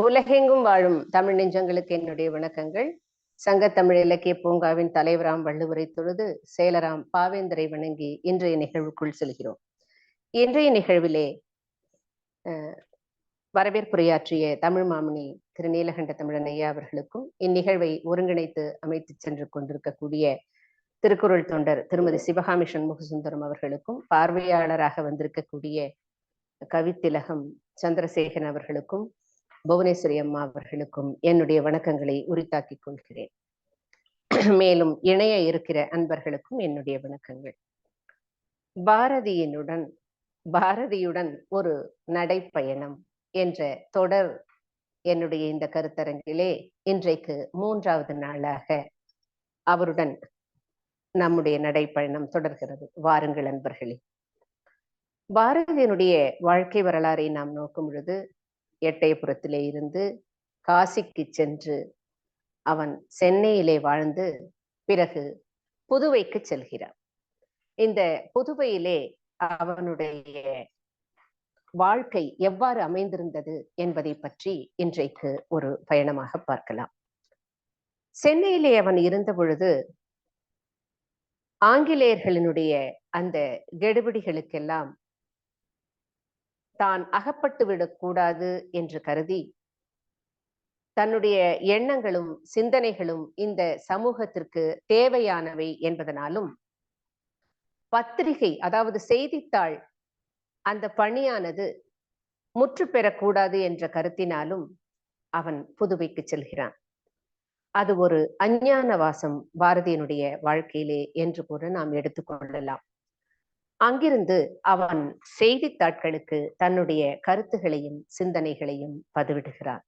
உலகெங்கும் வாழும் தமிழ் நெஞ்சங்களுக்கு என்னுடைய வணக்கங்கள். சங்க தமிழ் இலக்கிய பூங்காவின் தலைவராம் வள்ளுவரை தொழுது செயலராம் பாவேந்தரை வணங்கி இன்றைய நிகழ்வுக்குள் செல்கிறோம். இன்றைய நிகழ்விலே வரவேற்புரையாற்றிய தமிழ் மாமணி திரு நீலகண்ட தமிழன் ஐயா அவர்களுக்கும் இந்நிகழ்வை ஒருங்கிணைத்து அமைத்து சென்று கொண்டிருக்கக்கூடிய திருக்குறள் தொண்டர் திருமதி சிவகாமி சண்முகசுந்தரம் அவர்களுக்கும் பார்வையாளராக வந்திருக்கக்கூடிய கவித்திலகம் சந்திரசேகரன் அவர்களுக்கும் புவனேஸ்வரி அம்மா அவர்களுக்கும் என்னுடைய வணக்கங்களை உரித்தாக்கிக் கொள்கிறேன். மேலும் இணைய இருக்கிற அன்பர்களுக்கும் என்னுடைய வணக்கங்கள். பாரதியுடன் ஒரு நடைப்பயணம் என்ற தொடர் என்னுடைய இந்த கருத்தரங்கிலே இன்றைக்கு 3வது நாளாக அவருடன் நம்முடைய நடைப்பயணம் தொடர்கிறது. வாருங்கள் அன்பர்களே. பாரதியினுடைய வாழ்க்கை வரலாறை நாம் நோக்கும் பொழுது எட்டயபுரத்திலே இருந்து காசிக்கு சென்று அவன் சென்னையிலே வாழ்ந்து பிறகு புதுவைக்கு செல்கிறான். இந்த புதுவையிலே அவனுடைய வாழ்க்கை எவ்வாறு அமைந்திருந்தது என்பதை பற்றி இன்றைக்கு ஒரு பயணமாக பார்க்கலாம். சென்னையிலே அவன் இருந்த பொழுது ஆங்கிலேயர்களினுடைய அந்த கெடுபிடிகளுக்கெல்லாம் தான் அகப்பட்டு விடக்கூடாது என்று கருதி தன்னுடைய எண்ணங்களும் சிந்தனைகளும் இந்த சமூகத்திற்கு தேவையானவை என்பதனாலும் பத்திரிகை, அதாவது செய்தித்தாள், அந்த பணியானது முற்று பெறக்கூடாது என்ற கருத்தினாலும் அவன் புதுவைக்கு செல்கிறான். அது ஒரு அஞ்ஞான வாசம் பாரதியினுடைய வாழ்க்கையிலே என்று கூட நாம் எடுத்துக்கொள்ளலாம். அங்கிருந்து அவன் செய்தித்தாட்களுக்கு தன்னுடைய கருத்துகளையும் சிந்தனைகளையும் பதிவிடுகிறான்.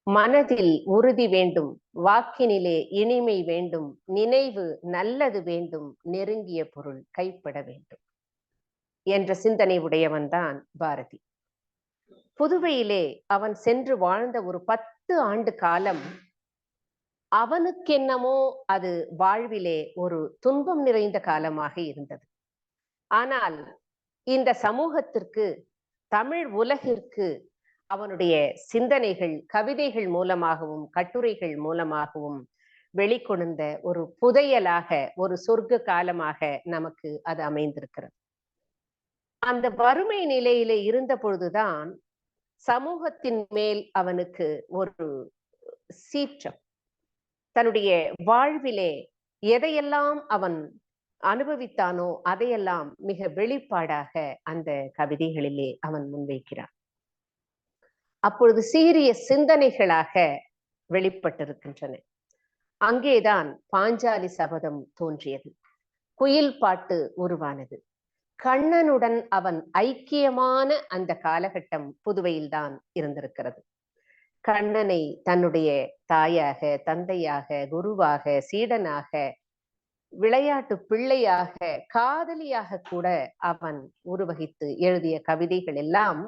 மனதில் உறுதி வேண்டும், வாக்கினிலே இனிமை வேண்டும், நினைவு நல்லது வேண்டும், நெருங்கிய பொருள் கைப்பட வேண்டும் என்ற சிந்தனை உடையவன்தான் பாரதி. புதுவையிலே அவன் சென்று வாழ்ந்த ஒரு 10 ஆண்டு காலம் அவனுக்கென்னமோ அது வாழ்விலே ஒரு துன்பம் நிறைந்த காலமாக இருந்தது. ஆனால் இந்த சமூகத்திற்கு, தமிழ் உலகிற்கு அவனுடைய சிந்தனைகள் கவிதைகள் மூலமாகவும் கட்டுரைகள் மூலமாகவும் வெளிக்கொணர்ந்த ஒரு புதையலாக, ஒரு சொர்க்க காலமாக நமக்கு அது அமைந்திருக்கிறது. அந்த வறுமை நிலையிலே இருந்த பொழுதுதான் சமூகத்தின் மேல் அவனுக்கு ஒரு சீற்றம். தன்னுடைய வாழ்விலே எதையெல்லாம் அவன் அனுபவித்தானோ அதையெல்லாம் மிக வெளிப்பாடாக அந்த கவிதைகளிலே அவன் முன்வைக்கிறான். அப்பொழுது சீரிய சிந்தனைகளாக வெளிப்பட்டிருக்கின்றன. அங்கேதான் பாஞ்சாலி சபதம் தோன்றியது, குயில் பாட்டு உருவானது. கண்ணனுடன் அவன் ஐக்கியமான அந்த காலகட்டம் புதுவையில்தான் இருந்திருக்கிறது. கண்ணனை தன்னுடைய தாயாக, தந்தையாக, குருவாக, சீடனாக, விளையாட்டு பிள்ளையாக, காதலியாக கூட அவன் உருவகித்து எழுதிய கவிதைகள் எல்லாம்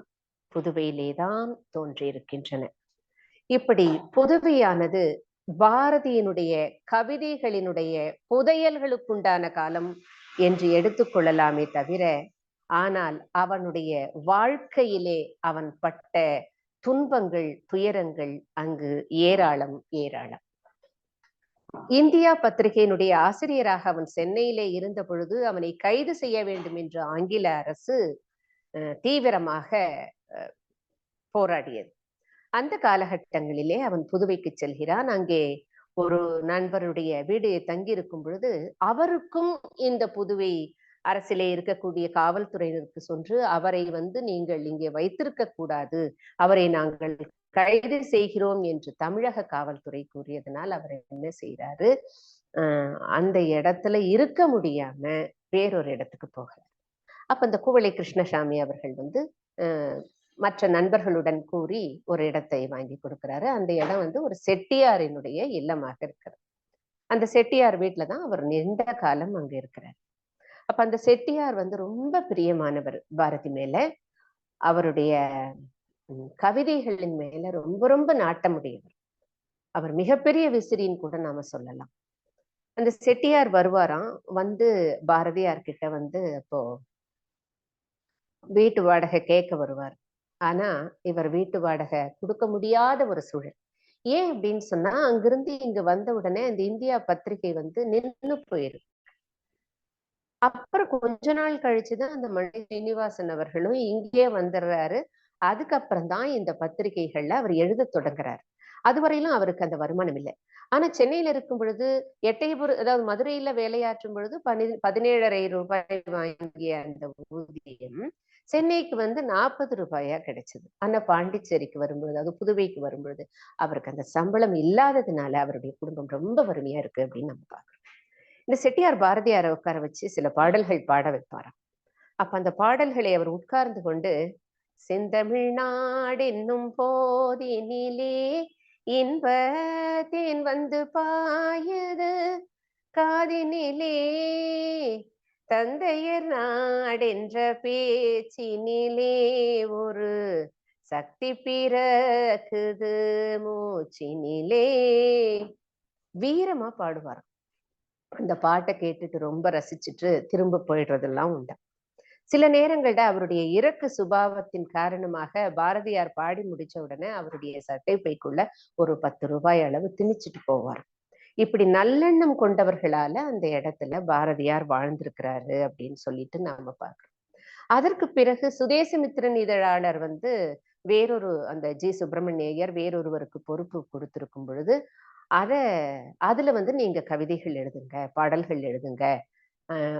புதுவையிலேதான் தோன்றியிருக்கின்றன. இப்படி புதுவையானது பாரதியினுடைய கவிதைகளினுடைய புதையல்களுக்குண்டான காலம் என்று எடுத்துக்கொள்ளலாமே தவிர, ஆனால் அவனுடைய வாழ்க்கையிலே அவன் பட்ட துன்பங்கள், துயரங்கள் அங்கு ஏராளம் ஏராளம். இந்தியா பத்திரிகையினுடைய ஆசிரியராக அவன் சென்னையிலே இருந்த பொழுது அவனை கைது செய்ய வேண்டும் என்று ஆங்கில அரசு தீவிரமாக போராடியது. அந்த காலகட்டங்களிலே அவன் புதுவைக்கு செல்கிறான். அங்கே ஒரு நண்பருடைய வீடு தங்கியிருக்கும் பொழுது அவருக்கும் இந்த புதுவை அரசிலே இருக்கக்கூடிய காவல்துறையினருக்கு சென்று அவரை நீங்கள் இங்கே வைத்திருக்க கூடாது, அவரை நாங்கள் கைது செய்கிறோம் என்று தமிழக காவல்துறை கூறியதனால் அவர் என்ன செய்யறாரு, அந்த இடத்துல இருக்க முடியாம வேறொரு இடத்துக்கு போகிறார். அப்ப இந்த குவளை கிருஷ்ணசாமி அவர்கள் மற்ற நண்பர்களுடன் கூறி ஒரு இடத்தை வாங்கி கொடுக்கிறாரு. அந்த இடம் ஒரு செட்டியாரினுடைய இல்லமாக இருக்கிறது. அந்த செட்டியார் வீட்டுலதான் அவர் நீண்ட காலம் அங்க இருக்கிறார். அப்ப அந்த செட்டியார் ரொம்ப பிரியமானவர் பாரதி மேல. அவருடைய கவிதைகளின் மேல ரொம்ப ரொம்ப நாட்டமுடையவர். அவர் மிகப்பெரிய விசிறின்னு கூட நாம சொல்லலாம். அந்த செட்டியார் வருவாராம், பாரதியார் கிட்ட அப்போ வீட்டு வாடகை கேட்க வருவார். ஆனா இவர் வீட்டு வாடகை கொடுக்க முடியாத ஒரு சூழல். ஏன் அப்படின்னு சொன்னா, அங்கிருந்து இங்க வந்த உடனே அந்த இந்தியா பத்திரிகை வந்து நின்னு போயிருக்கு. அப்புறம் கொஞ்ச நாள் கழிச்சுதான் அந்த மணி சீனிவாசன் அவர்களும் இங்கே வந்துடுறாரு. அதுக்கப்புறம் தான் இந்த பத்திரிகைகள்ல அவர் எழுதத் தொடங்குறாரு. அதுவரையிலும் அவருக்கு அந்த வருமானம் இல்லை. ஆனா சென்னையில இருக்கும் பொழுது எட்டயபுரம், அதாவது மதுரையில வேலையாற்றும் பொழுது 17,500 வாங்கிய அந்த ஊதியம் சென்னைக்கு வந்து ₹40 கிடைச்சது. ஆனா பாண்டிச்சேரிக்கு வரும்பொழுது, அதாவது புதுவைக்கு வரும்பொழுது அவருக்கு அந்த சம்பளம் இல்லாததுனால அவருடைய குடும்பம் ரொம்ப வறுமையா இருக்கு அப்படின்னு நம்ம பார்க்கிறோம். இந்த செட்டியார் பாரதியாரை உட்கார வச்சு சில பாடல்கள் பாட வைப்பாராம். அப்ப அந்த பாடல்களை அவர் உட்கார்ந்து கொண்டு, செந்தமிழ்நாடு என்னும் போதினிலே இன்ப தேன் வந்து பாயது காதினிலே, தந்தையர் நாடென்ற பேச்சினிலே ஒரு சக்தி பிறக்குது மூச்சினிலே, வீரமா பாடுவாராம். அந்த பாட்டை கேட்டுட்டு ரொம்ப ரசிச்சுட்டு திரும்ப போயிடுறதெல்லாம் உண்டு. சில நேரங்கள்ல அவருடைய இறக்கு சுபாவத்தின் காரணமாக பாரதியார் பாடி முடிச்ச உடனே அவருடைய சட்டை பைக்குள்ள ஒரு ₹10 அளவு திணிச்சிட்டு போவார். இப்படி நல்லெண்ணம் கொண்டவர்களால அந்த இடத்துல பாரதியார் வாழ்ந்திருக்கிறாரு அப்படின்னு சொல்லிட்டு நாம பார்க்கிறோம். அதற்கு பிறகு சுதேசமித்திரன் இதழாளர் வந்து அந்த ஜி சுப்பிரமணிய ஐயர் வேறொருவருக்கு பொறுப்பு கொடுத்திருக்கும் பொழுது அத அதுல வந்து நீங்க கவிதைகள் எழுதுங்க, பாடல்கள் எழுதுங்க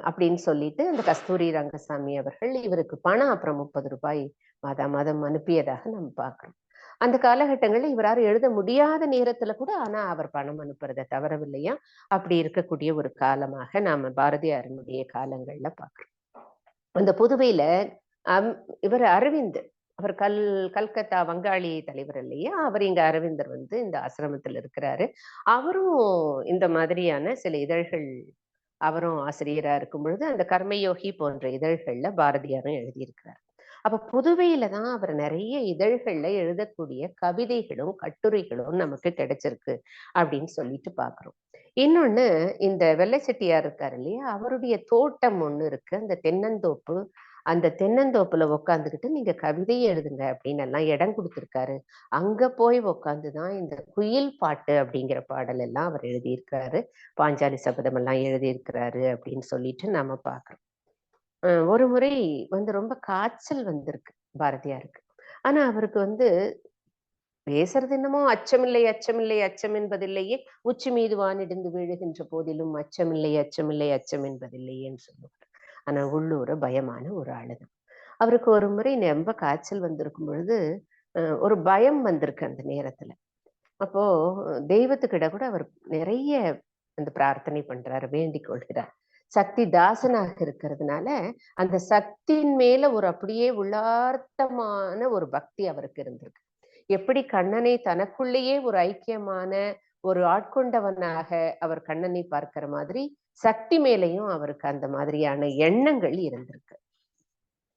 அப்படின்னு சொல்லிட்டு அந்த கஸ்தூரி ரங்கசாமி அவர்கள் இவருக்கு பணம் அப்புறம் ₹30 மாதா மாதம் அனுப்பியதாக நம்ம பார்க்கிறோம். அந்த காலகட்டங்கள்ல இவரால் எழுத முடியாத நேரத்துல கூட ஆனா அவர் பணம் அனுப்புறத தவறவில்லையா. அப்படி இருக்கக்கூடிய ஒரு காலமாக நாம பாரதியாரினுடைய காலங்கள்ல பார்க்கிறோம். அந்த புதுவையில அம் இவர் அரவிந்த், அவர் கல்கத்தா வங்காளி தலைவர் இல்லையா, அவர் இங்க அரவிந்தர் வந்து இந்த ஆசிரமத்தில் இருக்கிறாரு. அவரும் இந்த மாதிரியான சில இதழ்கள், அவரும் ஆசிரியரா இருக்கும் பொழுது அந்த கர்மயோகி போன்ற இதழ்கள்ல பாரதியாரும் எழுதியிருக்கிறார். அப்ப புதுவையில தான் அவர் நிறைய இதழ்கள்ல எழுதக்கூடிய கவிதைகளும் கட்டுரைகளும் நமக்கு கிடைச்சிருக்கு அப்படின்னு சொல்லிட்டு பாக்குறோம். இன்னொன்னு, இந்த வெள்ளை செட்டியார் இருக்காரு இல்லையா, அவருடைய தோட்டம் ஒண்ணு இருக்கு, அந்த தென்னந்தோப்பு. அந்த தென்னந்தோப்புல உக்காந்துக்கிட்டு நீங்க கவிதையை எழுதுங்க அப்படின்னு எல்லாம் இடம் கொடுத்திருக்காரு. அங்க போய் உக்காந்துதான் இந்த குயில் பாட்டு அப்படிங்கிற பாடல் எல்லாம் அவர் எழுதியிருக்கிறாரு. பாஞ்சாலி சபதம் எல்லாம் எழுதியிருக்கிறாரு அப்படின்னு சொல்லிட்டு நாம பாக்குறோம். ஒரு முறை வந்து ரொம்ப காய்ச்சல் வந்திருக்கு பாரதியாருக்கு. ஆனா அவருக்கு வந்து பேசுறது என்னமோ அச்சமில்லை அச்சமில்லை அச்சம் என்பதில்லையே, உச்சி மீது வானிடிந்து வீழுகின்ற போதிலும் அச்சமில்லை அச்சமில்லை அச்சம் என்பதில்லையேன்னு சொல்லுவார். ஆனா உள்ளூர பயமான ஒரு ஆளுதான். அவருக்கு ஒரு முறை ரொம்ப காய்ச்சல் வந்திருக்கும் பொழுது ஒரு பயம் வந்திருக்கு அந்த நேரத்துல. அப்போ தெய்வத்துக்கிட்ட கூட அவர் நிறைய அந்த பிரார்த்தனை பண்றாரு, வேண்டிக் கொள்கிறார். சக்தி தாசனாக இருக்கிறதுனால அந்த சக்தியின் மேல ஒரு அப்படியே உள்ளார்த்தமான ஒரு பக்தி அவருக்கு இருந்திருக்கு. எப்படி கண்ணனை தனக்குள்ளேயே ஒரு ஐக்கியமான ஒரு ஆட்கொண்டவனாக அவர் கண்ணனை பார்க்கிற மாதிரி, சக்தி மேலையும் அவருக்கு அந்த மாதிரியான எண்ணங்கள் இருந்திருக்கு.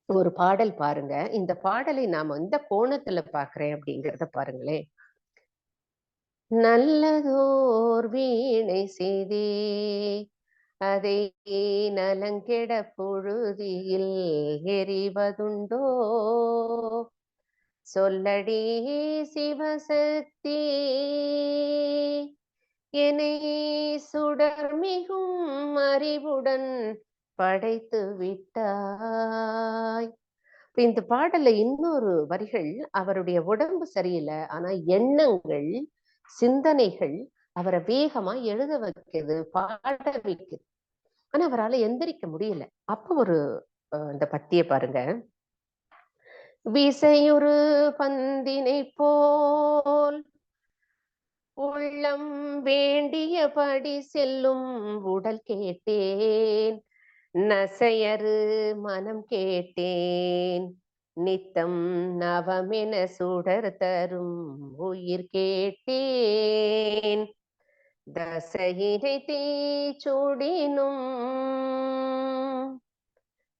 ஒரு பாடல் பாருங்க. இந்த பாடலை நாம எந்த கோணத்துல பார்க்கிறேன் அப்படிங்கிறத பாருங்களேன். நல்லதோர் வீணை செய்தே அதை நலங்கெட பொழுதியில் எறிவதுண்டோ, சொல்லடி சிவசக்தி என்னை சுடர்மிகும் அறிவுடன் படைத்து விட்டாய். இந்த பாடல்ல இன்னொரு வரிகள், அவருடைய உடம்பு சரியில்லை, ஆனா எண்ணங்கள், சிந்தனைகள் அவரை வேகமா எழுத வைக்குது, பாட வைக்குது. ஆனா அவரால எந்திரிக்க முடியல. அப்ப ஒரு இந்த பத்திய பாருங்க. விசையுறு பந்தினை போல் உள்ளம் வேண்டியபடி செல்லும் உடல் கேட்டேன், நசையறு மனம் கேட்டேன், நித்தம் நவமென சுடர் தரும் உயிர் கேட்டேன், தசையினை தீச்சூடினும்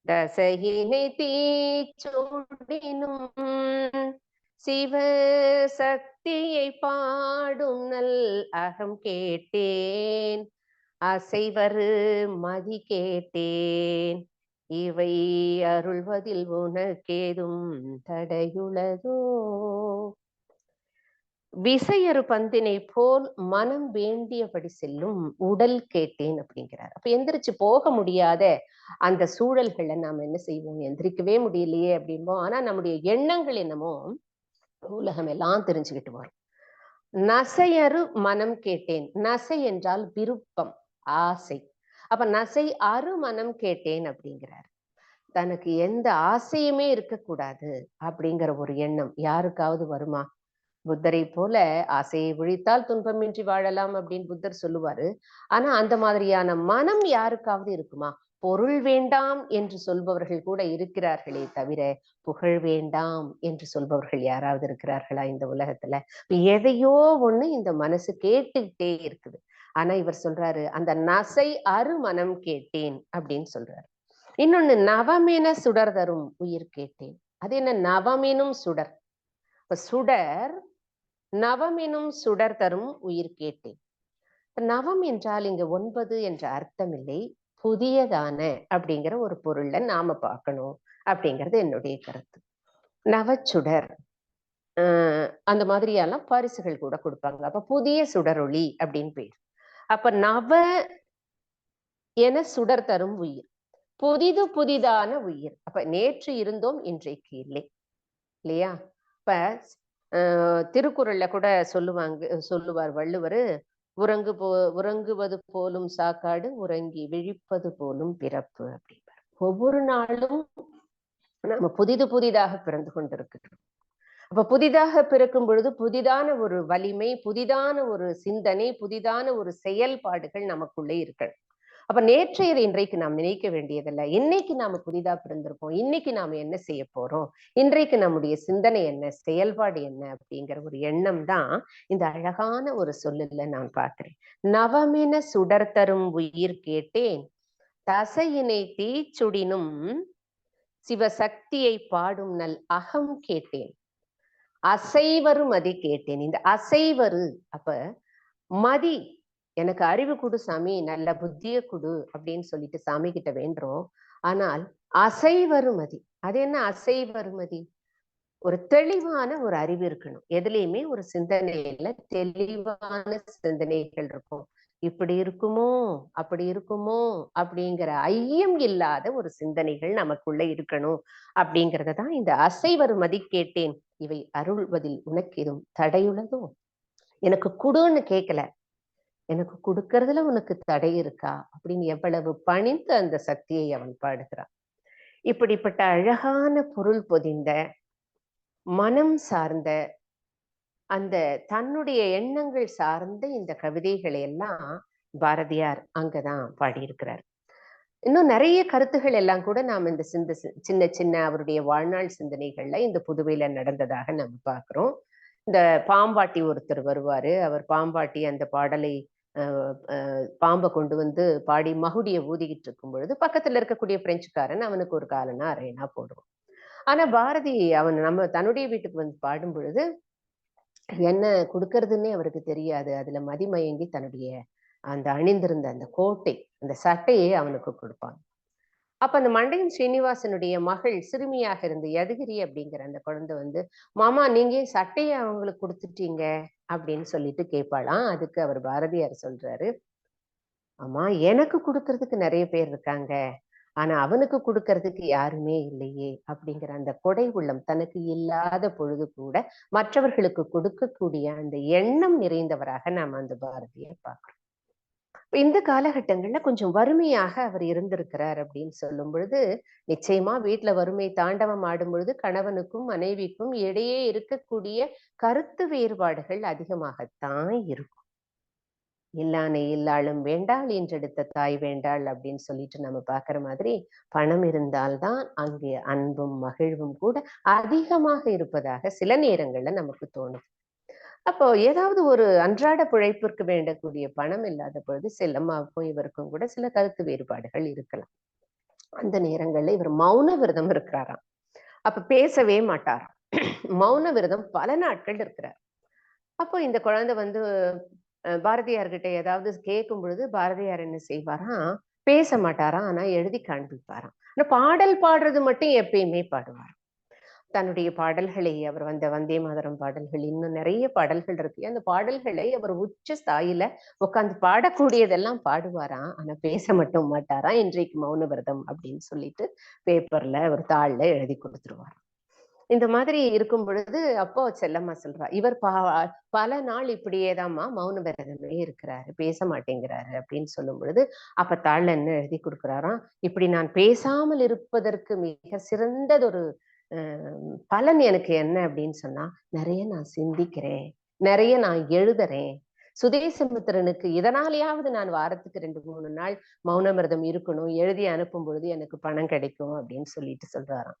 தசையினை தீச்சூடினும் சிவ சக்தியை பாடும் நல் அகம் கேட்டேன், அசைவரு மதி கேட்டேன், இவை அருள்வதில் உனக்கேதும் தடையுளதோ? விசையறு பந்தினை போல் மனம் வேண்டியபடி செல்லும் உடல் கேட்டேன் அப்படிங்கிறார். அப்ப எந்திரிச்சு போக முடியாத அந்த சூழல்களை நாம என்ன செய்வோம்? எந்திரிக்கவே முடியலையே அப்படிம்போம். ஆனா நம்முடைய எண்ணங்கள் என்னமோ உலகம் எல்லாம் தெரிஞ்சுக்கிட்டு வரும். நசையறு மனம் கேட்டேன். நசை என்றால் விருப்பம், ஆசை. அப்ப நசை அறு மனம் கேட்டேன் அப்படிங்கிறார். தனக்கு எந்த ஆசையுமே இருக்கக்கூடாது அப்படிங்கிற ஒரு எண்ணம் யாருக்காவது வருமா? புத்தரை போல ஆசையை ஒழித்தால் துன்பமின்றி வாழலாம் அப்படின்னு புத்தர் சொல்லுவாரு. ஆனா அந்த மாதிரியான மனம் யாருக்காவது இருக்குமா? பொருள் வேண்டாம் என்று சொல்பவர்கள் கூட இருக்கிறார்களே தவிர புகழ் வேண்டாம் என்று சொல்பவர்கள் யாராவது இருக்கிறார்களா இந்த உலகத்துல? எதையோ ஒண்ணு இந்த மனசு கேட்டுக்கிட்டே இருக்குது. ஆனா இவர் சொல்றாரு அந்த நசை அறு மனம் கேட்டேன் அப்படின்னு சொல்றாரு. இன்னொன்னு நவமென சுடர் தரும் உயிர் கேட்டேன். அது என்ன நவமெனும் சுடர்? இப்ப சுடர் நவமெனும் சுடர் தரும் உயிர் கேட்டேன். நவம் என்றால் இங்க 9 என்ற அர்த்தம் இல்லை, புதியதான அப்படிங்கிற ஒரு பொருள்ல நாம பார்க்கணும் அப்படிங்கிறது என்னுடைய கருத்து. நவச்சுடர் அந்த மாதிரியெல்லாம் பரிசுகள் கூட கொடுப்பாங்க. அப்ப புதிய சுடரொளி அப்படின்னு பேர். அப்ப நவ என சுடர் தரும் உயிர், புதிது புதிதான உயிர். அப்ப நேற்று இருந்தோம் இன்றைக்கு இல்லை, இல்லையா? இப்ப திருக்குறள்ல கூட சொல்லுவார் வள்ளுவர், உறங்குவது போலும் சாக்காடு, உறங்கி விழிப்பது போலும் பிறப்பு அப்படின்பார். ஒவ்வொரு நாளும் நம்ம புதிதாக பிறந்து கொண்டிருக்கிறோம். அப்ப புதிதாக பிறக்கும் பொழுது புதிதான ஒரு வலிமை, புதிதான ஒரு சிந்தனை, புதிதான ஒரு செயல்பாடுகள் நமக்குள்ளே இருக்கணும். அப்ப நேற்றையது இன்றைக்கு நாம் நினைக்க வேண்டியதில்லை. இன்னைக்கு நாம புதிதா பிறந்திருக்கோம், இன்னைக்கு நாம என்ன செய்ய போறோம், இன்றைக்கு நம்முடைய சிந்தனை என்ன, செயல்பாடு என்ன அப்படிங்கிற ஒரு எண்ணம் தான் இந்த அழகான ஒரு சொல்லுல நான் பார்க்கிறேன். நவமென சுடர் தரும் உயிர் கேட்டேன், தசையினை தீச்சுடினும் சிவசக்தியை பாடும் நல் அகம் கேட்டேன், அசைவரு மதி கேட்டேன். இந்த அசைவரு அப்ப மதி, எனக்கு அறிவு கொடு சாமி, நல்ல புத்திய கொடு அப்படின்னு சொல்லிட்டு சாமி கிட்ட வேண்டுறோம். ஆனால் அசைவருமதி, அது என்ன அசைவருமதி? ஒரு தெளிவான ஒரு அறிவு இருக்கணும். எதுலையுமே ஒரு சிந்தனையில தெளிவான சிந்தனைகள் இருக்கும். இப்படி இருக்குமோ அப்படி இருக்குமோ அப்படிங்கிற ஐயம் இல்லாத ஒரு சிந்தனைகள் நமக்குள்ள இருக்கணும். அப்படிங்கறதான் இந்த அசைவருமதி கேட்டேன், இவை அருள்வதில் உனக்கு எதுவும் தடையுள்ளதோ? எனக்கு குடுன்னு கேட்கல, எனக்கு கொடுக்கறதுல உனக்கு தடை இருக்கா அப்படின்னு எவ்வளவு பணிந்து அந்த சக்தியை அவன் பாடுகிறான். இப்படிப்பட்ட அழகான பொருள் பொதிந்த மனம் சார்ந்த அந்த தன்னுடைய எண்ணங்கள் சார்ந்த இந்த கவிதைகளை எல்லாம் பாரதியார் அங்கதான் பாடியிருக்கிறார். இன்னும் நிறைய கருத்துகள் எல்லாம் கூட நாம் இந்த சின்ன சின்ன அவருடைய வாழ்நாள் சிந்தனைகள்ல இந்த புதுவையில நடந்ததாக நம்ம பார்க்கிறோம். இந்த பாம்பாட்டி ஒருத்தர் வருவாரு, அவர் பாம்பாட்டி அந்த பாடலை பாம்பை கொண்டு வந்து பாடி மகுடியை ஊதிக்கிட்டு இருக்கும் பொழுது பக்கத்துல இருக்கக்கூடிய பிரெஞ்சுக்காரன் அவனுக்கு ஒரு காலனா அரையனா போடுவான். ஆனா பாரதி அவன் நம்ம தன்னுடைய வீட்டுக்கு வந்து பாடும் பொழுது என்ன கொடுக்கறதுன்னே அவருக்கு தெரியாது. அதுல மதிமயங்கி தன்னுடைய அந்த அணிந்திருந்த அந்த கோட்டை, அந்த சட்டையை அவனுக்கு கொடுப்பான். அப்ப அந்த மண்டையன் ஸ்ரீனிவாசனுடைய மகள் சிறுமியாக இருந்த யதுகிரி அப்படிங்கிற அந்த குழந்தை வந்து, மாமா நீங்க சட்டையை அவங்களுக்கு கொடுத்துட்டீங்க அப்படின்னு சொல்லிட்டு கேட்பாளாம். அதுக்கு அவர் பாரதியார் சொல்றாரு, ஆமா எனக்கு கொடுக்கறதுக்கு நிறைய பேர் இருக்காங்க, ஆனா அவனுக்கு கொடுக்கறதுக்கு யாருமே இல்லையே அப்படிங்கிற அந்த கொடை உள்ளம், தனக்கு இல்லாத பொழுது கூட மற்றவர்களுக்கு கொடுக்கக்கூடிய அந்த எண்ணம் நிறைந்தவராக நாம் அந்த பாரதியை பார்க்கிறோம். இந்த காலகட்டங்கள்ல கொஞ்சம் வறுமையாக அவர் இருந்திருக்கிறார் அப்படின்னு சொல்லும் பொழுது, நிச்சயமா வீட்டுல வறுமை தாண்டவம் ஆடும் பொழுது கணவனுக்கும் மனைவிக்கும் இடையே இருக்கக்கூடிய கருத்து வேறுபாடுகள் அதிகமாகத்தான் இருக்கும். இல்லானை இல்லாளும் வேண்டாள், ஈன்றெடுத்த தாய் வேண்டாள் அப்படின்னு சொல்லிட்டு நம்ம பாக்குற மாதிரி, பணம் இருந்தால்தான் அங்கே அன்பும் மகிழ்வும் கூட அதிகமாக இருப்பதாக சில நேரங்கள்ல நமக்கு தோணும். அப்போ ஏதாவது ஒரு அன்றாட பிழைப்பிற்கு வேண்டக்கூடிய பணம் இல்லாத பொழுது செல்லம்மாவுக்கும் இவருக்கும் கூட சில கருத்து வேறுபாடுகள் இருக்கலாம். அந்த நேரங்கள்ல இவர் மௌன விரதம் இருக்கிறாராம். அப்ப பேசவே மாட்டாராம். மௌன விரதம் பல நாட்கள் இருக்கிறார். அப்போ இந்த குழந்தை வந்து பாரதியார்கிட்ட ஏதாவது கேட்கும் பொழுது பாரதியார் என்ன செய்வாராம், பேச மாட்டாராம், ஆனா எழுதி காண்பிப்பாராம். ஆனா பாடல் பாடுறது மட்டும் எப்பயுமே பாடுவார். தன்னுடைய பாடல்களை அவர் வந்த வந்தே மாதரம் பாடல்கள், இன்னும் நிறைய பாடல்கள் இருக்கு. அந்த பாடல்களை அவர் உச்ச ஸ்தாயில உட்கார்ந்து பாடக்கூடியதெல்லாம் பாடுவாராம். ஆனா பேச மட்டும் மாட்டாராம். இன்றைக்கு மௌன விரதம் அப்படின்னு சொல்லிட்டு பேப்பர்ல ஒரு தாள்ல எழுதி கொடுத்துருவார். இந்த மாதிரி இருக்கும் பொழுது அப்போ செல்லம்மா சொல்றா, இவர் பல நாள் இப்படியேதாம்மா மௌன விரதமே இருக்கிறாரு, பேச மாட்டேங்கிறாரு அப்படின்னு சொல்லும் பொழுது, அப்ப தாள்ல என்ன எழுதி கொடுக்குறாராம், இப்படி நான் பேசாமல் இருப்பதற்கு மிக சிறந்ததொரு பலன் எனக்கு என்ன அப்படின்னு சொன்னா, நிறைய நான் சிந்திக்கிறேன், நிறைய நான் எழுதுறேன். சுதேசமித்திரனுக்கு இதனாலேயாவது நான் வாரத்துக்கு 2-3 நாள் மௌனவிரதம் இருக்கணும், எழுதி அனுப்பும் பொழுது எனக்கு பணம் கிடைக்கும் அப்படின்னு சொல்லிட்டு சொல்றாராம்.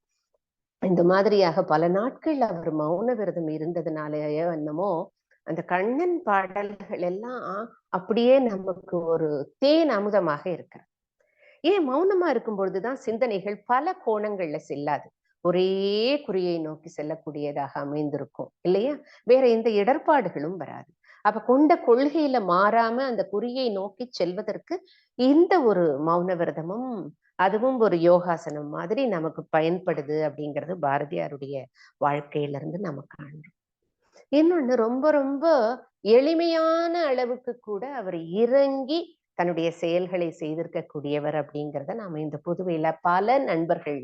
இந்த மாதிரியாக பல நாட்கள் அவர் மௌன விரதம் இருந்ததுனாலயோ என்னமோ, அந்த கண்ணன் பாடல்கள் எல்லாம் அப்படியே நமக்கு ஒரு தேன் அமுதமாக இருக்கு. ஏன் மௌனமா இருக்கும் பொழுதுதான் சிந்தனைகள் பல கோணங்கள்ல செல்லாது. ஒரே குறியை நோக்கி செல்லக்கூடியதாக அமைந்திருக்கும் இல்லையா? வேற எந்த இடர்பாடுகளும் வராது. அப்ப கொண்ட கொள்கையில மாறாம அந்த குறியை நோக்கி செல்வதற்கு இந்த ஒரு மௌன விரதமும், அதுவும் ஒரு யோகாசனம் மாதிரி நமக்கு பயன்படுது அப்படிங்கிறது பாரதியாருடைய வாழ்க்கையிலிருந்து நம்ம காண்றோம். இன்னொன்னு ரொம்ப ரொம்ப எளிமையான அளவுக்கு கூட அவர் இறங்கி தன்னுடைய செயல்களை செய்திருக்கக்கூடியவர் அப்படிங்கிறத நாம இந்த புதுவையில பல நண்பர்கள்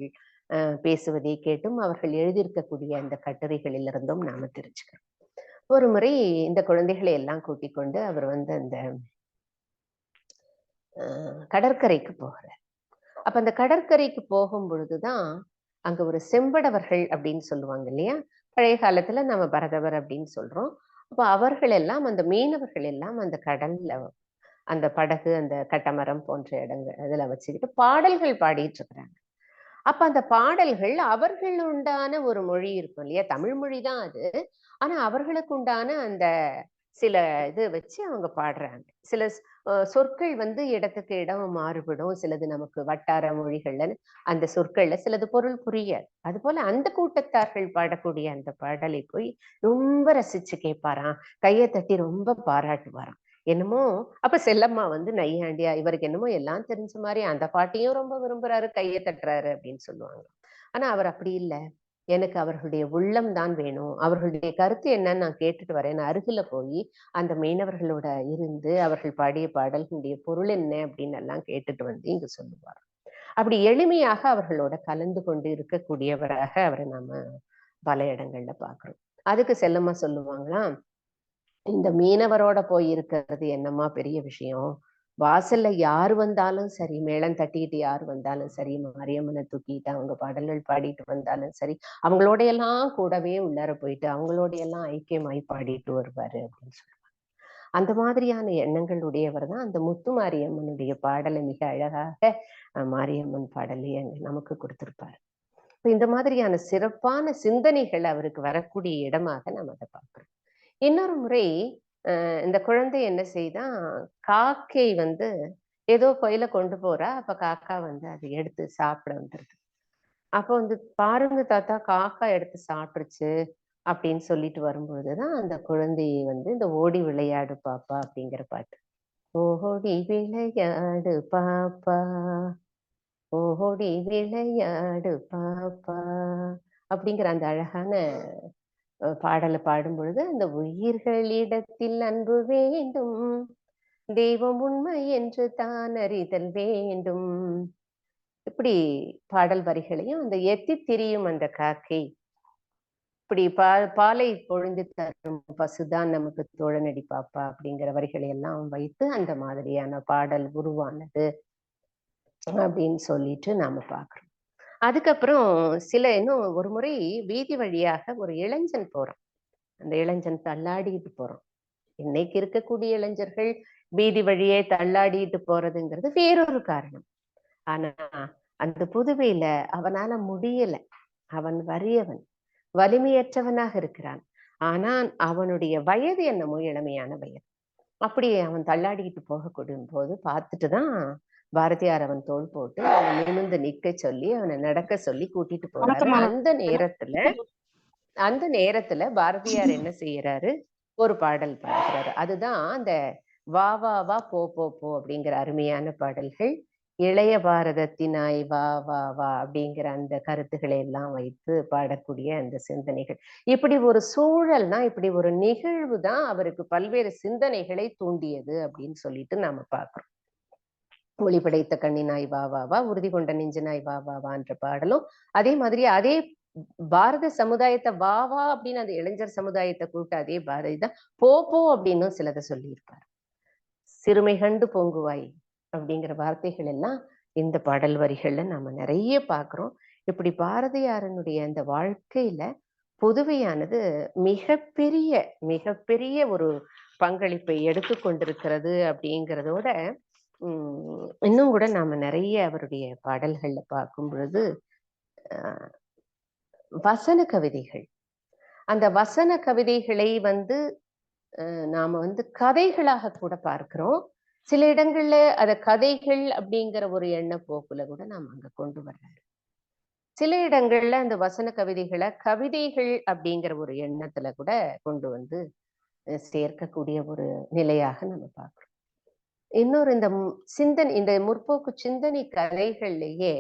பேசுவதை கேட்டும் அவர்கள் எழுதியிருக்கக்கூடிய அந்த கட்டுரைகளிலிருந்தும் நாம தெரிஞ்சுக்கிறோம். ஒரு முறை இந்த குழந்தைகளை எல்லாம் கூட்டிக் கொண்டு அவர் வந்து அந்த கடற்கரைக்கு போகிறார். அப்ப அந்த கடற்கரைக்கு போகும் பொழுதுதான் அங்க ஒரு செம்படவர்கள் அப்படின்னு சொல்லுவாங்க இல்லையா? பழைய காலத்துல நம்ம பரதவர் அப்படின்னு சொல்றோம். அப்ப அவர்கள் எல்லாம், அந்த மீனவர்கள் எல்லாம் அந்த கடல்ல அந்த படகு, அந்த கட்டமரம் போன்ற இடங்கள் இதுல வச்சுக்கிட்டு பாடல்கள் பாடிட்டு இருக்கிறாங்க. அப்ப அந்த பாடல்கள் அவர்கள் உண்டான ஒரு மொழி இருக்கும் இல்லையா? தமிழ் மொழி தான் அது. ஆனா அவர்களுக்கு உண்டான அந்த சில இது வச்சு அவங்க பாடுறாங்க. சில சொற்கள் வந்து இடத்துக்கு இடம் மாறுபடும். சிலது நமக்கு வட்டார மொழிகள்ல அந்த சொற்கள்ல சிலது பொருள் புரியாது. அதுபோல அந்த கூட்டத்தார்கள் பாடக்கூடிய அந்த பாடலை போய் ரொம்ப ரசிச்சு கேட்பாராம். கையை தட்டி ரொம்ப பாராட்டுவாராம். என்னமோ அப்ப செல்லம்மா வந்து நையாண்டியா, இவருக்கு என்னமோ எல்லாம் தெரிஞ்ச மாதிரி அந்த பாட்டையும் ரொம்ப விரும்புறாரு, கையை தட்டுறாரு அப்படின்னு சொல்லுவாங்க. ஆனா அவர் அப்படி இல்லை. எனக்கு அவர்களுடைய உள்ளம் தான் வேணும், அவர்களுடைய கருத்து என்னன்னு நான் கேட்டுட்டு வரேன். அருகில போய் அந்த மீனவர்களோட இருந்து அவர்கள் பாடிய பாடல்களுடைய பொருள் என்ன அப்படின்னு எல்லாம் கேட்டுட்டு வந்து இங்க சொல்லுவார். அப்படி எளிமையாக அவர்களோட கலந்து கொண்டு இருக்கக்கூடியவராக அவரை நாம பல இடங்கள்ல பாக்குறோம். அதுக்கு செல்லம்மா சொல்லுவாங்களாம், இந்த மீனவரோட போய் இருக்கிறது என்னம்மா பெரிய விஷயம்? வாசல்ல யாரு வந்தாலும் சரி, மேளம் தட்டிட்டு யாரு வந்தாலும் சரி, மாரியம்மனை தூக்கிட்டு அவங்க பாடல்கள் பாடிட்டு வந்தாலும் சரி, அவங்களோட எல்லாம் கூடவே உள்ளார போயிட்டு அவங்களோட எல்லாம் ஐக்கியமாய் பாடிட்டு வருவாரு அப்படின்னு சொல்லுவாங்க. அந்த மாதிரியான எண்ணங்கள் உடையவர் தான் அந்த முத்து மாரியம்மனுடைய பாடலை மிக அழகாக மாரியம்மன் பாடலை நமக்கு கொடுத்திருப்பாரு. இந்த மாதிரியான சிறப்பான சிந்தனைகள் அவருக்கு வரக்கூடிய இடமாக நம்ம அதை பார்க்கிறோம். இன்னொரு முறை இந்த குழந்தை என்ன செய்தான், காக்கை வந்து ஏதோ கோயில கொண்டு போறா. அப்ப காக்கா வந்து அதை எடுத்து சாப்பிட வந்துருது. அப்ப வந்து பாருங்க தாத்தா, காக்கா எடுத்து சாப்பிட்டுருச்சு அப்படின்னு சொல்லிட்டு வரும்பொழுதுதான் அந்த குழந்தையை வந்து இந்த ஓடி விளையாடு பாப்பா அப்படிங்கிற பாட்டு. ஓடி விளையாடு பாப்பா, ஓடி விளையாடு பாப்பா அப்படிங்கிற அந்த அழகான பாடலை பாடும் பொழுது, அந்த உயிர்களிடத்தில் அன்பு வேண்டும், தெய்வம் உண்மை என்று தான் அறிதல் வேண்டும், இப்படி பாடல் வரிகளையும் அந்த எத்தி திரியும் அந்த காக்கை, இப்படி பாலை பொழிந்து தரும் பசுதான் நமக்கு தோழனடி பாப்பா அப்படிங்கிற வரிகளை எல்லாம் வைத்து அந்த மாதிரியான பாடல் உருவானது அப்படின்னு சொல்லிட்டு நாம பாக்குறோம். அதுக்கப்புறம் இன்னும் ஒரு முறை வீதி வழியாக ஒரு இளைஞன் போறான். அந்த இளைஞன் தள்ளாடிட்டு போறான். இன்னைக்கு இருக்கக்கூடிய இளைஞர்கள் வீதி வழியே தள்ளாடிட்டு போறதுங்கிறது வேறொரு காரணம். ஆனா அந்த புதுவையில அவனால முடியல. அவன் வறியவன், வலிமையற்றவனாக இருக்கிறான். ஆனால் அவனுடைய வயது என்னமோ இளமையான வயது. அப்படியே அவன் தள்ளாடிக்கிட்டு போகக்கூடும் போது பார்த்துட்டுதான் பாரதியார் அவன் தோள் போட்டு அவனை நிமிர்ந்து நிக்க சொல்லி அவனை நடக்க சொல்லி கூட்டிட்டு போறாரு. அந்த நேரத்துல பாரதியார் என்ன செய்யறாரு, ஒரு பாடல் பாடுகிறாரு. அதுதான் அந்த வா வா வா போ போ போ அப்படிங்கிற அருமையான பாடல்கள். இளைய பாரதத்தினாய் வா வா வா அப்படிங்கிற அந்த கருத்துக்களை எல்லாம் வைத்து பாடக்கூடிய அந்த சிந்தனைகள். இப்படி ஒரு சூழல்னா, இப்படி ஒரு நிகழ்வு தான் அவருக்கு பல்வேறு சிந்தனைகளை தூண்டியது அப்படின்னு சொல்லிட்டு நாம பார்க்கிறோம். ஒளி படைத்த கண்ணினாய் வா வா வா, உறுதி கொண்ட நெஞ்சினாய் வா வா வான்ற பாடலும் அதே மாதிரி அதே பாரத சமுதாயத்தை வா வா அப்படின்னு அந்த இளைஞர் சமுதாயத்தை கூப்பிட்டு அதே பாரதி தான் போ போ அப்படின்னும் சிலதை சொல்லியிருப்பார். சிறுமை கண்டு பொங்குவாய் அப்படிங்கிற வார்த்தைகள் எல்லாம் இந்த பாடல் வரிகள்ல நாம நிறைய பார்க்கிறோம். இப்படி பாரதியாரனுடைய அந்த வாழ்க்கையில புதுவையானது மிகப்பெரிய மிகப்பெரிய ஒரு பங்களிப்பை எடுத்து கொண்டிருக்கிறது அப்படிங்கிறதோட இன்னும் கூட நாம நிறைய அவருடைய பாடல்கள்ல பார்க்கும் பொழுது வசன கவிதைகள், அந்த வசன கவிதைகளை நாம கதைகளாக கூட பார்க்கிறோம். சில இடங்கள்ல அத கதைகள் அப்படிங்கிற ஒரு எண்ண போக்குல கூட நாம அங்க கொண்டு வர்றாரு. சில இடங்கள்ல அந்த வசன கவிதைகளை கவிதைகள் அப்படிங்கிற ஒரு எண்ணத்துல கூட கொண்டு சேர்க்கக்கூடிய ஒரு நிலையாக நம்ம பார்க்கிறோம். இன்னொரு இந்த முற்போக்கு சிந்தனை கதைகள்லயே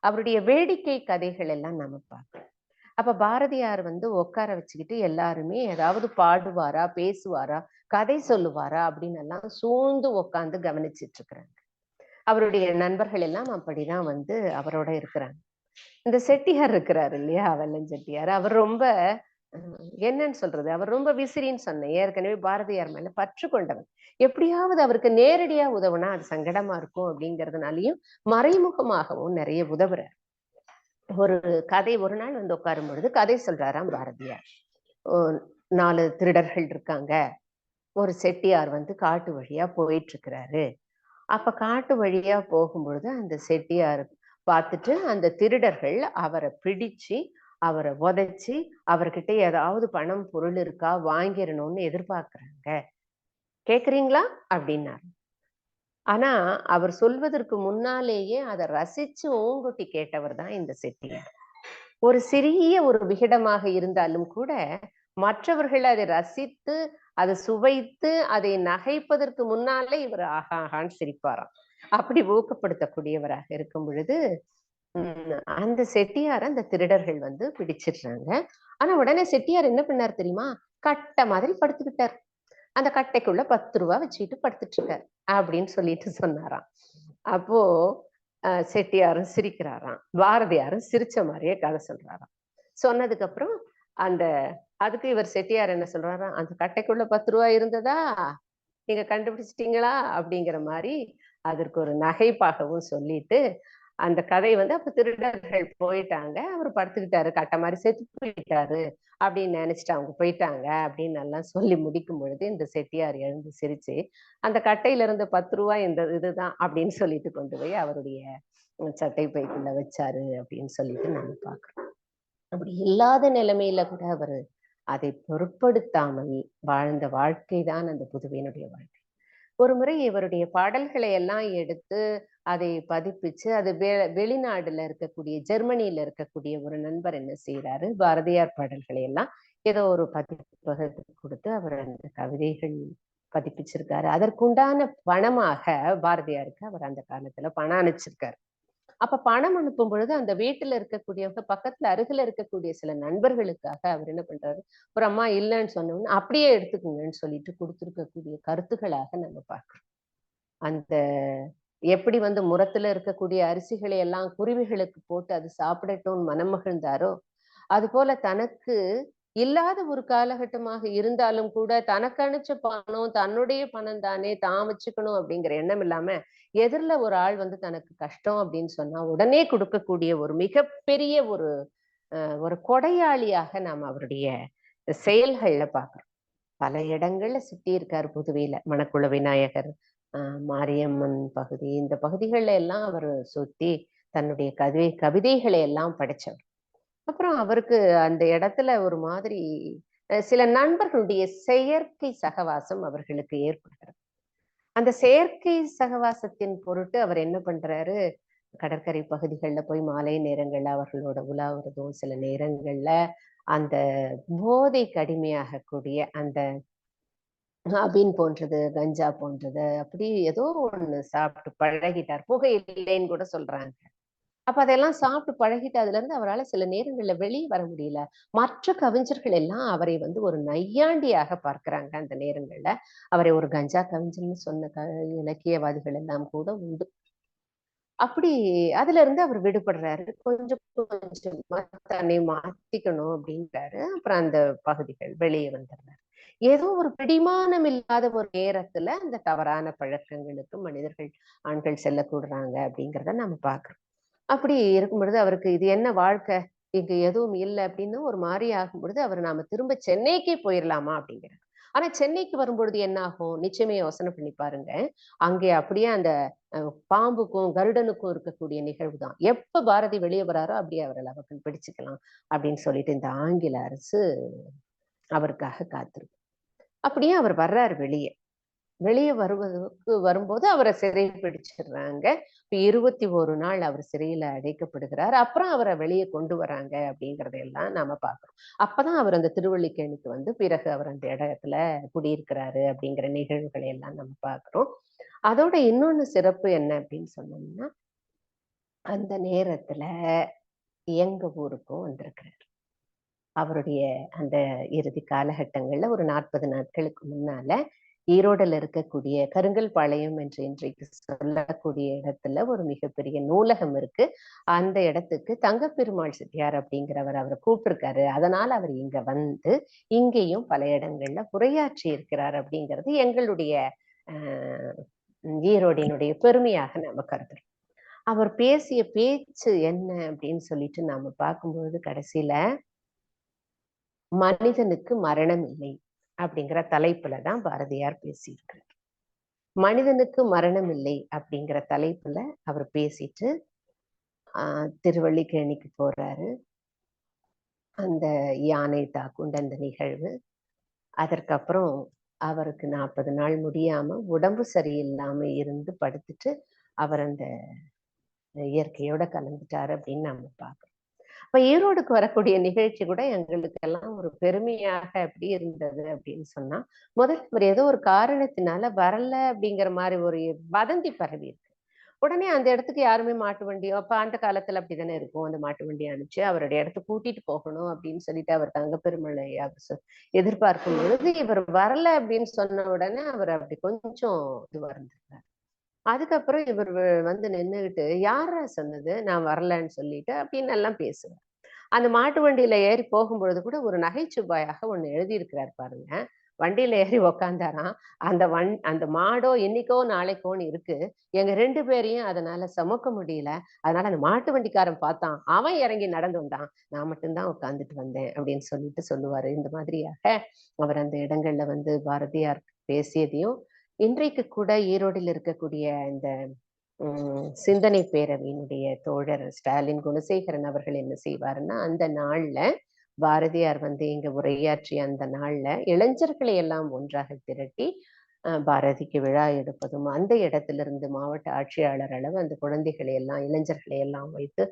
அவருடைய வேடிக்கை கதைகள் எல்லாம் நம்ம பார்க்கிறோம். அப்ப பாரதியார் உட்கார வச்சுக்கிட்டு எல்லாருமே ஏதாவது பாடுவாரா, பேசுவாரா, கதை சொல்லுவாரா அப்படின்னு எல்லாம் சூழ்ந்து உட்கார்ந்து கவனிச்சிட்டு இருக்கிறாங்க. அவருடைய நண்பர்கள் எல்லாம் அப்படிதான் அவரோட இருக்கிறாங்க. இந்த செட்டியார் இருக்கிறாரு இல்லையா, வெள்ளம் செட்டியார், அவர் ரொம்ப என்னன்னு சொல்றது, அவர் ரொம்ப விசிறின்னு சொன்னேன். ஏற்கனவே பாரதியார் மேல பற்று கொண்டவர். எப்படியாவது அவருக்கு நேரடியா உதவுனா அது சங்கடமா இருக்கும் அப்படிங்கிறதுனாலையும் மறைமுகமாகவும் நிறைய உதவுறார். ஒரு கதை ஒரு நாள் உட்காரும் பொழுது கதை சொல்றாராம் பாரதியார். 4 திருடர்கள் இருக்காங்க. ஒரு செட்டியார் காட்டு வழியா போயிட்டு இருக்கிறாரு. அப்ப காட்டு வழியா போகும்பொழுது அந்த செட்டியார் பார்த்துட்டு அந்த திருடர்கள் அவரை பிடிச்சு அவரை உதைச்சு அவர்கிட்ட ஏதாவது பணம் பொருள் இருக்கா வாங்கிடணும்னு எதிர்பார்க்கிறாங்க. கேக்குறீங்களா அப்படின்னாரு. ஆனா அவர் சொல்வதற்கு முன்னாலேயே அதை ரசிச்சு ஓங்குட்டி கேட்டவர் தான் இந்த செட்டியார். ஒரு சிறிய ஒரு விகிடமாக இருந்தாலும் கூட மற்றவர்கள் அதை ரசித்து அதை சுவைத்து அதை நகைப்பதற்கு முன்னாலே இவர் ஆகான்னு சிரிப்பாராம். அப்படி ஊக்கப்படுத்தக்கூடியவராக இருக்கும் பொழுது அந்த செட்டியார அந்த திருடர்கள் பிடிச்சிடுறாங்க. ஆனா உடனே செட்டியார் என்ன பண்ணார் தெரியுமா, கட்டை மாதிரி படுத்துக்கிட்டார். அந்த கட்டைக்குள்ள 10 ரூபா வச்சுக்கிட்டு படுத்துட்டு இருக்காரு அப்படின்னு சொல்லிட்டு சொன்னாராம். அப்போ செட்டியாரும் சிரிக்கிறாராம், பாரதியாரும் சிரிச்ச மாதிரியே கதை சொல்றாராம். சொன்னதுக்கு அப்புறம் அதுக்கு இவர் செட்டியார் என்ன சொல்றாராம், அந்த கட்டைக்குள்ள 10 ரூபாய் இருந்ததா, நீங்க கண்டுபிடிச்சிட்டீங்களா அப்படிங்கிற மாதிரி அதற்கு ஒரு நகைப்பாகவும் சொல்லிட்டு அந்த கதை அப்ப திருடர்கள் போயிட்டாங்க, அவர் படுத்துக்கிட்டாரு, கட்டை மாதிரி செத்து போயிட்டாரு அப்படின்னு நினைச்சிட்டு அவங்க போயிட்டாங்க அப்படின்னு எல்லாம் சொல்லி முடிக்கும் பொழுது இந்த செட்டியார் எழுந்து சிரிச்சு அந்த கட்டையில இருந்த 10 ரூபாய் இந்த இதுதான் அப்படின்னு சொல்லிட்டு கொண்டு போய் அவருடைய சட்டை பைக்குள்ள வச்சாரு அப்படின்னு சொல்லிட்டு நம்ம பார்க்கிறோம். அப்படி இல்லாத நிலைமையில கூட அவர் அதை பொருட்படுத்தாமல் வாழ்ந்த வாழ்க்கை தான் அந்த புதுவையினுடைய வாழ்க்கை. ஒரு முறை இவருடைய பாடல்களை எல்லாம் எடுத்து அதை பதிப்பிச்சு அது வெளிநாடுல இருக்கக்கூடிய ஜெர்மனியில இருக்கக்கூடிய ஒரு நண்பர் என்ன செய்யறாரு, பாரதியார் பாடல்களை எல்லாம் ஏதோ ஒரு பதிப்பகத்துக்கு கொடுத்து அவர் அந்த கவிதைகள் பதிப்பிச்சிருக்காரு. அதற்குண்டான பணமாக பாரதியாருக்கு அவர் அந்த காலத்துல பணம் அனுப்பிச்சிருக்காரு. அப்ப பணம் அனுப்பும் பொழுது அந்த வீட்டுல இருக்கக்கூடியவங்க பக்கத்துல அருகில இருக்கக்கூடிய சில நண்பர்களுக்காக அவர் என்ன பண்றாரு, ஒரு அம்மா இல்லைன்னு சொன்னோம்னு அப்படியே எடுத்துக்கோங்கன்னு சொல்லிட்டு கொடுத்திருக்கக்கூடிய கருத்துக்களாக நம்ம பார்க்கிறோம். அந்த எப்படி முரத்துல இருக்கக்கூடிய அரிசிகளை எல்லாம் குருவிகளுக்கு போட்டு அது சாப்பிடட்டும்னு மனம் மகிழ்ந்தாரோ, அது போல தனக்கு இல்லாத ஒரு காலகட்டமாக இருந்தாலும் கூட தனக்கு அனுப்பிச்ச பணம் தன்னுடைய பணம் தானே, தான் வச்சுக்கணும் அப்படிங்கிற எண்ணம் இல்லாம எதிரில ஒரு ஆள் தனக்கு கஷ்டம் அப்படின்னு சொன்னா உடனே கொடுக்கக்கூடிய ஒரு மிகப்பெரிய ஒரு ஒரு கொடையாளியாக நாம் அவருடைய செயல்கள்ல பார்க்கிறோம். பல இடங்கள்ல சுத்தி இருக்காரு புதுவையில, மணக்குள விநாயகர், மாரியம்மன் பகுதி, இந்த பகுதிகள்ல எல்லாம் அவர் சுத்தி தன்னுடைய கவிதைகளை எல்லாம் படைச்சவர். அப்புறம் அவருக்கு அந்த இடத்துல ஒரு மாதிரி சில நண்பர்களுடைய செயற்கை சகவாசம் அவர்களுக்கு ஏற்படுகிறது. அந்த செயற்கை சகவாசத்தின் பொருட்டு அவர் என்ன பண்றாரு, கடற்கரை பகுதிகள்ல போய் மாலை நேரங்கள்ல அவர்களோட உலாவுறதும், சில நேரங்கள்ல அந்த போதைக்கு அடிமையாகக்கூடிய அந்த அபின் போன்றது, கஞ்சா போன்றது, அப்படி ஏதோ ஒண்ணு சாப்பிட்டு பழகிட்டார். புகை இல்லைன்னு கூட சொல்றாங்க. அப்ப அதெல்லாம் சாப்பிட்டு பழகிட்டு அதுல இருந்து அவரால சில நேரங்கள்ல வெளிய வர முடியல. மற்ற கவிஞர்கள் எல்லாம் அவரை வந்து ஒரு நையாண்டியாக பார்க்கிறாங்க அந்த நேரங்கள்ல. அவரை ஒரு கஞ்சா கவிஞன்னு சொன்ன இலக்கியவாதிகள் எல்லாம் கூட உண்டு. அப்படி அதுல இருந்து அவர் விடுபடுறாரு. கொஞ்சம் கொஞ்சமா தன்னை மாத்திக்கணும் அப்படின்றாரு. அப்புறம் அந்த பகுதிகள் வெளியே வந்துடுறாரு. ஏதோ ஒரு பிடிமானம் இல்லாத ஒரு நேரத்துல அந்த தவறான பழக்கங்களுக்கு மனிதர்கள், ஆண்கள் செல்லக்கூடுறாங்க அப்படிங்கிறத நம்ம பார்க்கிறோம். அப்படி இருக்கும் பொழுது அவருக்கு இது என்ன வாழ்க்கை? இங்க எதுவும் இல்ல அப்படின்னு ஒரு மாரி ஆகும் பொழுது, அவர் நாம திரும்ப சென்னைக்கே போயிரலாமா அப்படிங்கிறார். ஆனா சென்னைக்கு வரும்பொழுது என்ன ஆகும்? நிச்சயமே யோசனை பண்ணி பாருங்க. அங்கே அப்படியே அந்த பாம்புக்கும், கருடனுக்கும் இருக்கக்கூடிய நிகழ்வு தான். எப்ப பாரதி வெளிய வராரோ, அப்படியே அவர லவக்குன்னு பிடிச்சுக்கலாம் அப்படின்னு சொல்லிட்டு இந்த ஆங்கில அரசு அவருக்காக காத்திருக்கு. அப்படியே அவர் வர்றாரு வெளிய. வெளிய வரும்போது அவர சிறை பிடிச்சிடுறாங்க. இப்ப 21 நாள் அவர் சிறையில அடைக்கப்படுகிறார். அப்புறம் அவர வெளிய கொண்டு வராங்க அப்படிங்கிறதையெல்லாம் நாம பார்க்கிறோம். அப்பதான் அவர் அந்த திருவல்லிக்கேணிக்கு வந்து பிறகு அவர் அந்த இடத்துல குடியிருக்கிறாரு அப்படிங்கிற நிகழ்வுகளை எல்லாம் நம்ம பார்க்கிறோம். அதோட இன்னொன்னு சிறப்பு என்ன அப்படின்னு சொன்னோம்னா, அந்த நேரத்துல எங்க ஊருக்கும் வந்திருக்கிறார். அவருடைய அந்த இறுதி காலகட்டங்கள்ல ஒரு 40 நாட்களுக்கு முன்னால ஈரோடுல இருக்கக்கூடிய கருங்கல்பாளையம் என்று இன்றைக்கு சொல்லக்கூடிய இடத்துல ஒரு மிகப்பெரிய நூலகம் இருக்கு. அந்த இடத்துக்கு தங்கப்பெருமாள் செட்டியார் அப்படிங்கிறவர் அவரை கூப்பிட்டிருக்காரு. அதனால அவர் இங்க வந்து இங்கேயும் பல இடங்கள்ல உரையாற்றி இருக்கிறார் அப்படிங்கிறது எங்களுடைய அஹ் ஈரோடினுடைய பெருமையாக நாம கருதுறோம். அவர் பேசிய பேச்சு என்ன அப்படின்னு சொல்லிட்டு நாம பார்க்கும்பொழுது கடைசியில மனிதனுக்கு மரணம் இல்லை அப்படிங்கிற தலைப்புல தான் பாரதியார் பேசியிருக்கிறார். மனிதனுக்கு மரணம் இல்லை அப்படிங்கிற தலைப்புல அவர் பேசிட்டு திருவல்லிக்கேணிக்கு போறாரு. அந்த யானை தாக்குண்ட அந்த நிகழ்வு. அதற்கப்புறம் அவருக்கு 40 நாள் முடியாம உடம்பு சரியில்லாம இருந்து படுத்துட்டு அவர் அந்த இயற்கையோட கலந்துட்டாரு அப்படின்னு நம்ம பார்க்கிறோம். அப்ப ஈரோடுக்கு வரக்கூடிய நிகழ்ச்சி கூட எங்களுக்கெல்லாம் ஒரு பெருமையாக எப்படி இருந்தது அப்படின்னு சொன்னா, முதல் ஒரு ஏதோ ஒரு காரணத்தினால வரல அப்படிங்கிற மாதிரி ஒரு வதந்தி பரவி இருக்கு. உடனே அந்த இடத்துக்கு யாருமே மாட்டு வண்டியோ, அப்ப அந்த காலத்துல அப்படித்தானே இருக்கும். அந்த மாட்டு வண்டியை அனுப்பிச்சு அவருடைய இடத்துக்கு கூட்டிட்டு போகணும் அப்படின்னு சொல்லிட்டு அவர் தங்கப்பெருமாளை எதிர்பார்க்கும் பொழுது இவர் வரல அப்படின்னு சொன்ன உடனே அவர் அப்படி கொஞ்சம் இதுவா இருந்தார். அதுக்கப்புறம் இவர் வந்து நின்னுகிட்டு யாரா சொன்னது நான் வரலன்னு சொல்லிட்டு அப்படின்னு எல்லாம் பேசுவார். அந்த மாட்டு வண்டியில ஏறி போகும்பொழுது கூட ஒரு நகைச்சுவையாக ஒண்ணு எழுதியிருக்கிறார் பாருங்க. வண்டியில ஏறி உக்காந்தாராம். அந்த மாடோ இன்னைக்கோ நாளைக்கோன்னு இருக்கு. எங்க 2 பேரையும் அதனால சுமக்க முடியல. அதனால அந்த மாட்டு வண்டிக்காரன் பார்த்தான். அவன் இறங்கி நடந்து வந்தான். நான் மட்டும்தான் உட்கார்ந்துட்டு வந்தேன் அப்படின்னு சொல்லிட்டு சொல்லுவாரு. இந்த மாதிரியாக அவர் அந்த இடங்கள்ல வந்து பாரதியார் பேசியதையும், இன்றைக்கு கூட ஈரோடில் இருக்கக்கூடிய இந்த சிந்தனை பேரவையினுடைய தோழர் ஸ்டாலின் குணசேகரன் அவர்கள் என்ன செய்வாருன்னா, அந்த நாள்ல பாரதியார் வந்து இங்க உரையாற்றிய அந்த நாள்ல இளைஞர்களை எல்லாம் ஒன்றாக திரட்டி பாரதிக்கு விழா எடுப்பதும், அந்த இடத்திலிருந்து மாவட்ட ஆட்சியாளர் அளவு அந்த குழந்தைகளை எல்லாம் இளைஞர்களை எல்லாம் வைத்து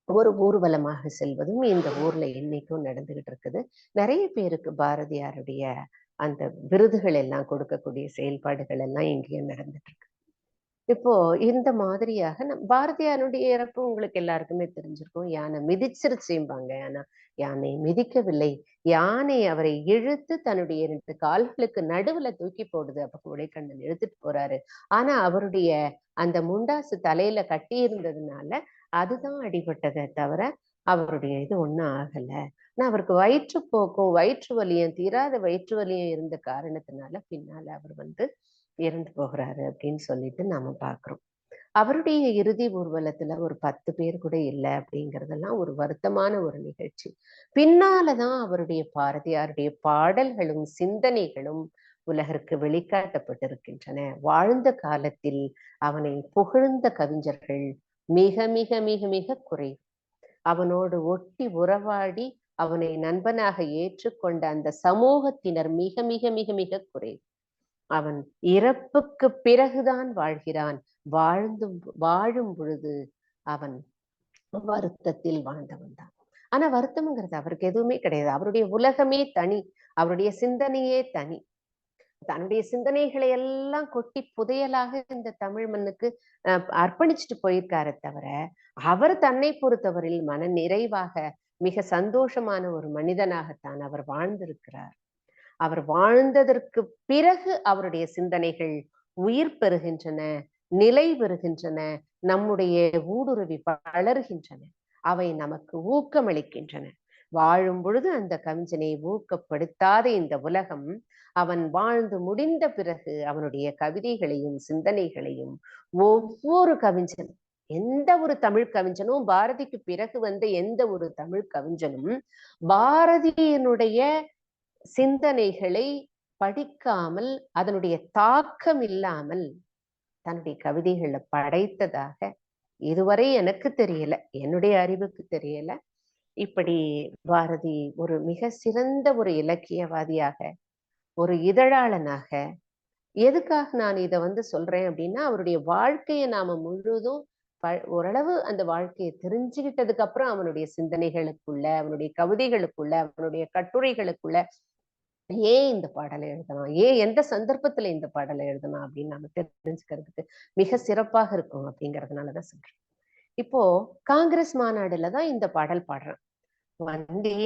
ஒரு ஊர்வலமாக செல்வதும் இந்த ஊர்ல இன்னைக்கும் நடந்துகிட்டு இருக்குது. நிறைய பேருக்கு பாரதியாருடைய அந்த விருதுகள் எல்லாம் கொடுக்கக்கூடிய செயல்பாடுகள் எல்லாம் இங்கேயும் நடந்துட்டு இருக்கு. இப்போ இந்த மாதிரியாக பாரதியாருடைய இறப்பு உங்களுக்கு எல்லாருக்குமே தெரிஞ்சிருக்கும். யானை மிதிச்சிருச்சும்பாங்க. ஆனா யானை மிதிக்கவில்லை. யானை அவரை இழுத்து தன்னுடைய 2 கால்களுக்கு நடுவுல தூக்கி போடுது. அப்ப கொடைக்கண்ணன் இழுத்துட்டு போறாரு. ஆனா அவருடைய அந்த முண்டாசு தலையில கட்டி இருந்ததுனால அதுதான் அடிபட்டதை தவிர அவருடைய இது ஒண்ணும் ஆகல. ஆனா அவருக்கு வயிற்றுப்போக்கும், வயிற்று வலியும், தீராத வயிற்று வலியும் இருந்த காரணத்தினால பின்னால அவர் வந்து இறந்து போகிறாரு அப்படின்னு சொல்லிட்டு நாம பாக்குறோம். அவருடைய இறுதி ஊர்வலத்துல ஒரு 10 பேர் கூட இல்லை அப்படிங்கறதெல்லாம் ஒரு வருத்தமான ஒரு நிகழ்ச்சி. பின்னாலதான் அவருடைய பாரதியாருடைய பாடல்களும் சிந்தனைகளும் உலகிற்கு வெளிக்காட்டப்பட்டிருக்கின்றன. வாழ்ந்த காலத்தில் அவனை புகழ்ந்த கவிஞர்கள் மிக மிக மிக மிக குறைவு. அவனோடு ஒட்டி உறவாடி அவனை நண்பனாக ஏற்றுக்கொண்ட அந்த சமூகத்தினர் மிக மிக மிக மிக குறைவு. அவன் இறப்புக்கு பிறகுதான் வாழ்கிறான். வாழும் பொழுது அவன் வருத்தத்தில் வாழ்ந்தவன் தான். ஆனா வருத்தம்ங்கிறது அவருக்கு எதுவுமே கிடையாது. அவருடைய உலகமே தனி. அவருடைய சிந்தனையே தனி. தன்னுடைய சிந்தனைகளை எல்லாம் கொட்டி புதையலாக இந்த தமிழ் மண்ணுக்கு அர்ப்பணிச்சுட்டு போயிருக்காரு தவிர, அவர் தன்னை பொறுத்தவரையில் மன நிறைவாக மிக சந்தோஷமான ஒரு மனிதனாகத்தான் அவர் வாழ்ந்திருக்கிறார். அவர் வாழ்ந்ததற்கு பிறகு அவருடைய சிந்தனைகள் உயிர் பெறுகின்றன, நிலை பெறுகின்றன, நம்முடைய ஊடுருவி வளர்கின்றன. அவை நமக்கு ஊக்கமளிக்கின்றன. வாழும் பொழுது அந்த கவிஞனை ஊக்கப்படுத்தாத இந்த உலகம் அவன் வாழ்ந்து முடிந்த பிறகு அவனுடைய கவிதைகளையும் சிந்தனைகளையும் ஒவ்வொரு கவிஞனும், எந்த ஒரு தமிழ் கவிஞனும், பாரதிக்கு பிறகு வந்த எந்த ஒரு தமிழ் கவிஞனும் பாரதியினுடைய சிந்தனைகளை படிக்காமல், அதனுடைய தாக்கம் இல்லாமல் தன்னுடைய கவிதைகளை படைத்ததாக இதுவரை எனக்கு தெரியல, என்னுடைய அறிவுக்கு தெரியல. இப்படி பாரதி ஒரு மிக சிறந்த ஒரு இலக்கியவாதியாக, ஒரு இதழாளனாக, எதுக்காக நான் இதை சொல்றேன் அப்படின்னா, அவருடைய வாழ்க்கையை நாம முழுதும் ஓரளவு அந்த வாழ்க்கையை தெரிஞ்சுக்கிட்டதுக்கு அப்புறம் அவனுடைய சிந்தனைகளுக்குள்ள, அவனுடைய கவிதைகளுக்குள்ள, அவனுடைய கட்டுரைகளுக்குள்ள ஏன் இந்த பாடலை எழுதலாம், ஏன் எந்த சந்தர்ப்பத்துல இந்த பாடலை எழுதலாம் அப்படின்னு நம்ம தெரிஞ்சுக்கிறதுக்கு மிக சிறப்பாக இருக்கும் அப்படிங்கறதுனாலதான் சொல்றேன். இப்போ காங்கிரஸ் மாநாடுல தான் இந்த பாடல் பாடுறேன். வந்தே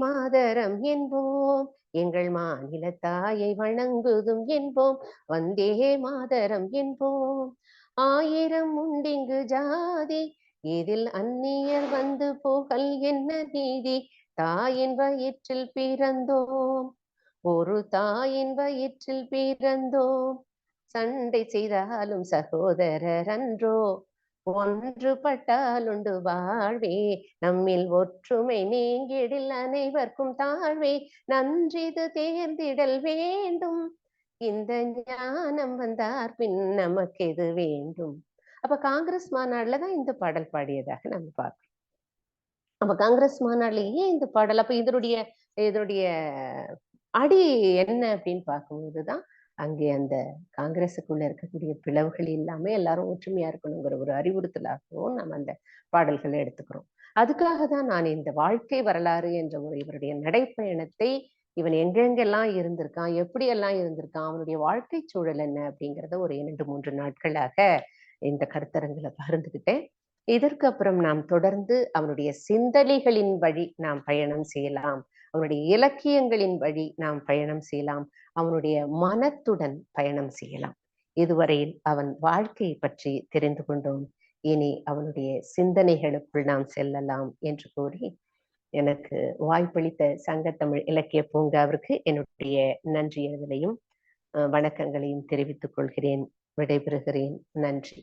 மாதரம் என்போம், எங்கள் மாநில தாயை வணங்குதும் என்போம், வந்தே மாதரம் என்போம். ஆயிரம் உண்டிங்கு ஜாதி, இதில் அந்நியர் வந்து போகல் என்ன நீதி, தாயின் வயிற்றில் பிறந்தோம், ஒரு தாயின் வயிற்றில் பிறந்தோம், சண்டை செய்தாலும் சகோதரர் அன்றோ, ஒன்றுபட்டால் உண்டு வாழ்வே, நம்மில் ஒற்றுமை நீங்கிடில் அனைவருக்கும் தாழ்வே, நன்றிது தேர்ந்திடல் வேண்டும், இந்த ஞானம் வந்தார் பின் நமக்கு எது வேண்டும். அப்ப காங்கிரஸ் மாநாடுலதான் இந்த பாடல் பாடியதாக நம்ம பார்க்கிறோம். அப்ப காங்கிரஸ் மாநாடுல ஏன் இந்த பாடல், அப்ப இதனுடைய அடி என்ன அப்படின்னு பார்க்கும்போதுதான் அங்கே அந்த காங்கிரஸுக்குள்ள இருக்கக்கூடிய பிளவுகள் இல்லாம எல்லாரும் ஒற்றுமையா இருக்கணுங்கிற ஒரு அறிவுறுத்தலாகவும் நம்ம அந்த பாடல்களை எடுத்துக்கிறோம். அதுக்காக தான் நான் இந்த வாழ்க்கை வரலாறு என்ற ஒரு இவருடைய நடைப்பயணத்தை, இவன் எங்கெங்கெல்லாம் இருந்திருக்கான், எப்படியெல்லாம் இருந்திருக்கான், அவனுடைய வாழ்க்கை சூழல் என்ன அப்படிங்கிறத ஒரு 2-3 நாட்களாக இந்த கருத்தரங்குல பகிர்ந்துகிட்டேன். இதற்கு அப்புறம் நாம் தொடர்ந்து அவனுடைய சிந்தனைகளின் வழி நாம் பயணம் செய்யலாம், அவனுடைய இலக்கியங்களின் வழி நாம் பயணம் செய்யலாம், அவனுடைய மனத்துடன் பயணம் செய்யலாம். இதுவரையில் அவன் வாழ்க்கையை பற்றி தெரிந்து கொண்டோம். இனி அவனுடைய சிந்தனைகளுக்குள் நாம் செல்லலாம் என்று கூறி, எனக்கு வாய்ப்பளித்த சங்கத்தமிழ் இலக்கிய பூங்காவிற்கு என்னுடைய நன்றியர்களையும் வணக்கங்களையும் தெரிவித்துக் கொள்கிறேன். விடைபெறுகிறேன். நன்றி.